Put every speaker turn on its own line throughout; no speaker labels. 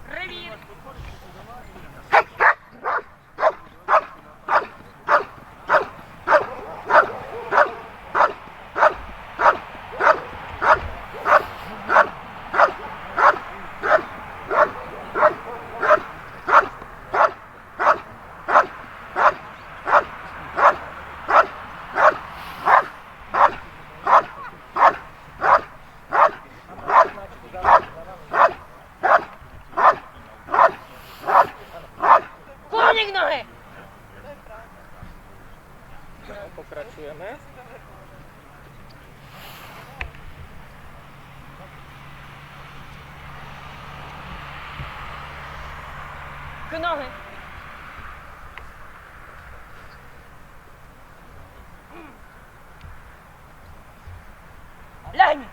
Revír.
Pokračujeme.
K nohy. Lehni.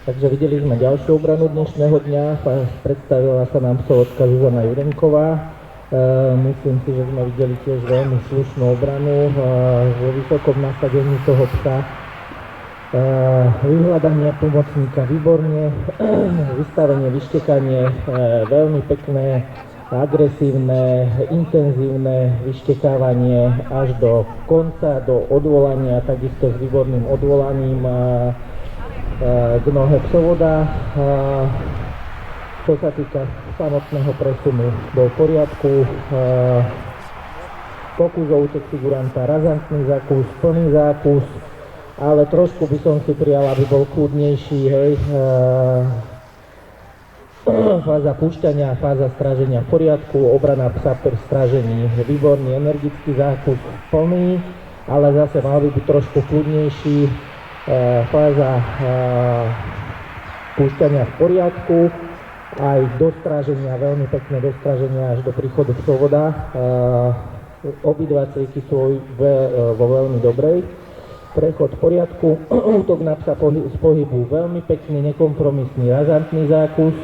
Takže videli sme ďalšiu obranu dnešného dňa, predstavila sa nám psovodka Zuzana Jurenková. Myslím si, že sme videli tiež veľmi slušnú obranu vo vysokom nasadení toho psa. Vyhľadanie pomocníka výborne, vystavenie, vyštekanie veľmi pekné, agresívne, intenzívne vyštekávanie až do konca, do odvolania, takisto s výborným odvolaním k nohe psovoda. Čo sa týka samotného presunu, bol v poriadku. Pokus o útek figuranta, razantný zákus, plný zákus, ale trošku by som si prijal, aby bol kľudnejší, hej. Fáza púšťania, fáza stráženia v poriadku, obrana psa pri strážení, výborný energický zákus, plný, ale zase mal by byť trošku kľudnejší. Fáza púšťania v poriadku, aj do stráženia, veľmi pekné do stráženia až do príchodu psovoda. Obidva cviky sú vo veľmi dobrej. Prechod v poriadku, útok na psa z pohybu veľmi pekný, nekompromisný, razantný zákus,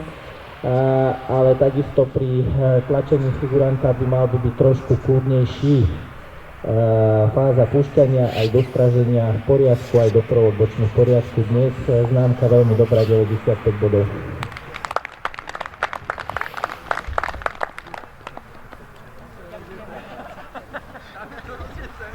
ale takisto pri tlačení figuranta by mal byť trošku kľudnejší. Fáza púšťania aj do stráženia v poriadku, aj doprovod bočný v poriadku. Dnes známka veľmi dobrá, 95 bodov.
Tam je to rozjeté.